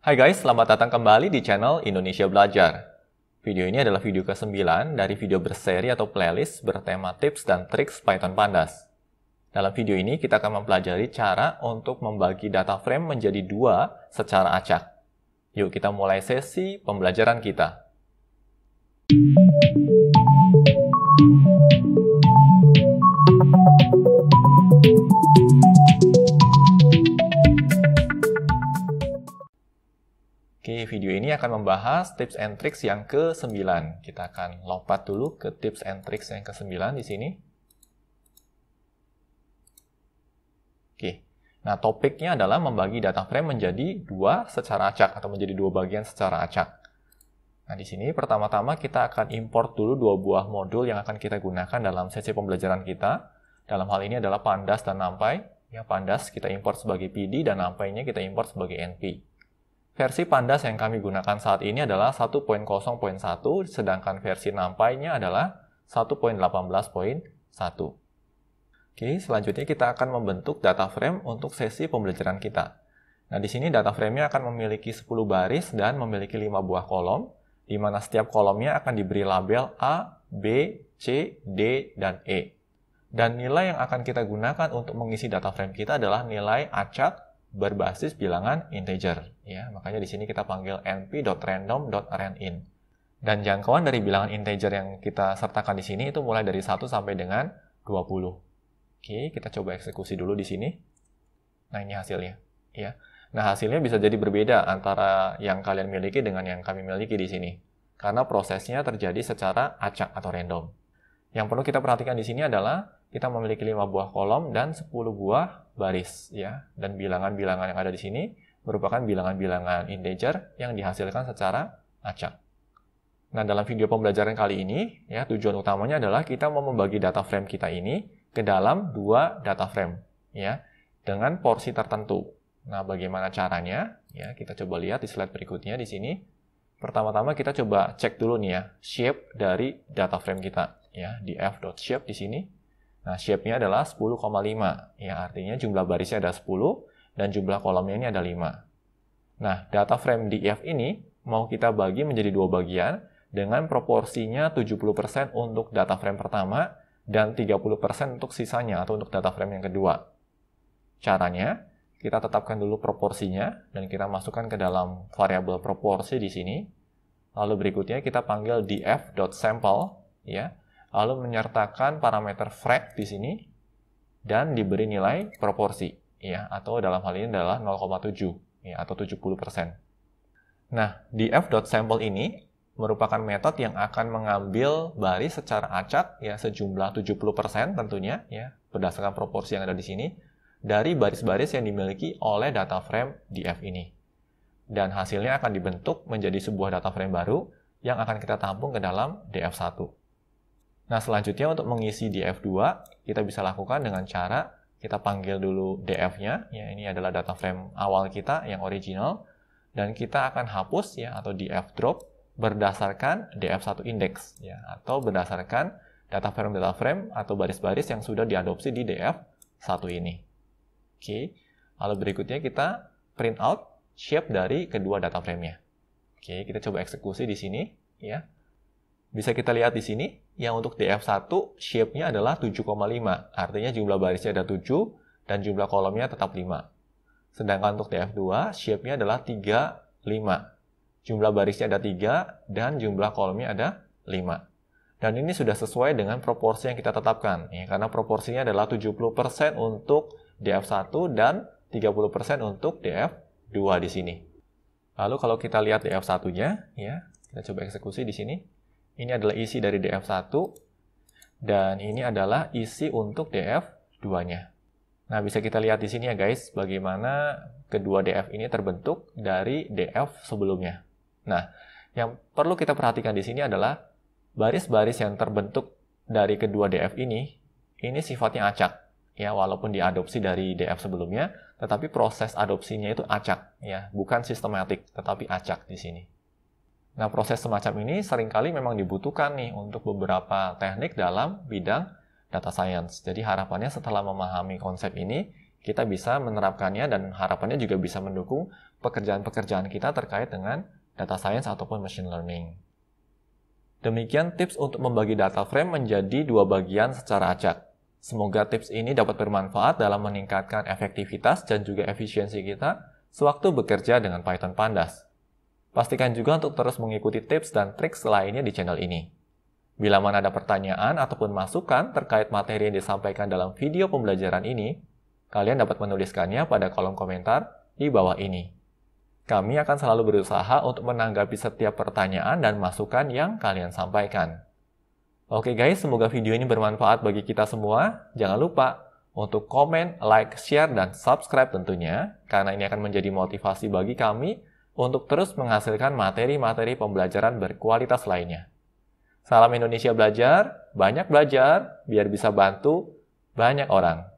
Hai guys, selamat datang kembali di channel Indonesia Belajar. Video ini adalah video ke-9 dari video berseri atau playlist bertema tips dan triks Python Pandas. Dalam video ini kita akan mempelajari cara untuk membagi data frame menjadi dua secara acak. Yuk kita mulai sesi pembelajaran kita. Oke, video ini akan membahas tips and tricks yang ke-9. Kita akan lompat dulu ke tips and tricks yang ke-9 di sini. Oke, nah topiknya adalah membagi data frame menjadi dua secara acak atau menjadi dua bagian secara acak. Nah, di sini pertama-tama kita akan import dulu dua buah modul yang akan kita gunakan dalam sesi pembelajaran kita. Dalam hal ini adalah Pandas dan NumPy. Ya, Pandas kita import sebagai PD dan NumPy-nya kita import sebagai NP. Versi Pandas yang kami gunakan saat ini adalah 1.0.1, sedangkan versi NumPy-nya adalah 1.18.1. Oke, selanjutnya kita akan membentuk data frame untuk sesi pembelajaran kita. Nah, di sini data frame-nya akan memiliki 10 baris dan memiliki 5 buah kolom, di mana setiap kolomnya akan diberi label A, B, C, D, dan E. Dan nilai yang akan kita gunakan untuk mengisi data frame kita adalah nilai acak berbasis bilangan integer, ya. Makanya di sini kita panggil np.random.arrayin. Dan jangkauan dari bilangan integer yang kita sertakan di sini itu mulai dari 1 sampai dengan 20. Oke, kita coba eksekusi dulu di sini. Nah, ini hasilnya, ya. Nah, hasilnya bisa jadi berbeda antara yang kalian miliki dengan yang kami miliki di sini. Karena prosesnya terjadi secara acak atau random. Yang perlu kita perhatikan di sini adalah kita memiliki 5 buah kolom dan 10 buah baris, ya. Dan bilangan-bilangan yang ada di sini merupakan bilangan-bilangan integer yang dihasilkan secara acak. Nah, dalam video pembelajaran kali ini, ya, tujuan utamanya adalah kita mau membagi data frame kita ini ke dalam dua data frame, ya, dengan porsi tertentu. Nah, bagaimana caranya? Ya, kita coba lihat di slide berikutnya di sini. Pertama-tama kita coba cek dulu nih ya, shape dari data frame kita, ya, di f.shape di sini. Nah, shape-nya adalah 10,5. Ya, artinya jumlah barisnya ada 10 dan jumlah kolomnya ini ada 5. Nah, data frame di F ini mau kita bagi menjadi dua bagian dengan proporsinya 70% untuk data frame pertama dan 30% untuk sisanya atau untuk data frame yang kedua. Caranya, kita tetapkan dulu proporsinya dan kita masukkan ke dalam variabel proporsi di sini. Lalu berikutnya kita panggil df.sample, ya. Lalu menyertakan parameter frac di sini dan diberi nilai proporsi, ya, atau dalam hal ini adalah 0,7, ya, atau 70%. Nah, df.sample ini merupakan metode yang akan mengambil baris secara acak, ya, sejumlah 70% tentunya, ya, berdasarkan proporsi yang ada di sini dari baris-baris yang dimiliki oleh data frame df ini. Dan hasilnya akan dibentuk menjadi sebuah data frame baru yang akan kita tampung ke dalam df1. Nah, selanjutnya untuk mengisi df2, kita bisa lakukan dengan cara kita panggil dulu df-nya, ya, ini adalah data frame awal kita yang original, dan kita akan hapus, ya, atau df drop berdasarkan df1 index, ya, atau berdasarkan data frame atau baris-baris yang sudah diadopsi di df1 ini. Oke, lalu berikutnya kita print out shape dari kedua data frame-nya. Oke, kita coba eksekusi di sini, ya. Bisa kita lihat di sini, yang untuk df1 shape-nya adalah 7,5. Artinya jumlah barisnya ada 7 dan jumlah kolomnya tetap 5. Sedangkan untuk df2 shape-nya adalah 3,5. Jumlah barisnya ada 3 dan jumlah kolomnya ada 5. Dan ini sudah sesuai dengan proporsi yang kita tetapkan, ya, karena proporsinya adalah 70% untuk df1 dan 30% untuk df2 di sini. Lalu kalau kita lihat df1-nya, ya, kita coba eksekusi di sini. Ini adalah isi dari df1 dan ini adalah isi untuk df2-nya. Nah, bisa kita lihat di sini ya guys, bagaimana kedua df ini terbentuk dari df sebelumnya. Nah, yang perlu kita perhatikan di sini adalah baris-baris yang terbentuk dari kedua df ini sifatnya acak, ya, walaupun diadopsi dari df sebelumnya, tetapi proses adopsinya itu acak, ya, bukan sistematik, tetapi acak di sini. Nah, proses semacam ini seringkali memang dibutuhkan nih untuk beberapa teknik dalam bidang data science. Jadi harapannya setelah memahami konsep ini, kita bisa menerapkannya dan harapannya juga bisa mendukung pekerjaan-pekerjaan kita terkait dengan data science ataupun machine learning. Demikian tips untuk membagi data frame menjadi 2 bagian secara acak. Semoga tips ini dapat bermanfaat dalam meningkatkan efektivitas dan juga efisiensi kita sewaktu bekerja dengan Python Pandas. Pastikan juga untuk terus mengikuti tips dan trik lainnya di channel ini. Bila mana ada pertanyaan ataupun masukan terkait materi yang disampaikan dalam video pembelajaran ini, kalian dapat menuliskannya pada kolom komentar di bawah ini. Kami akan selalu berusaha untuk menanggapi setiap pertanyaan dan masukan yang kalian sampaikan. Oke guys, semoga video ini bermanfaat bagi kita semua. Jangan lupa untuk komen, like, share, dan subscribe tentunya, karena ini akan menjadi motivasi bagi kami untuk terus menghasilkan materi-materi pembelajaran berkualitas lainnya. Salam Indonesia Belajar, banyak belajar, biar bisa bantu banyak orang.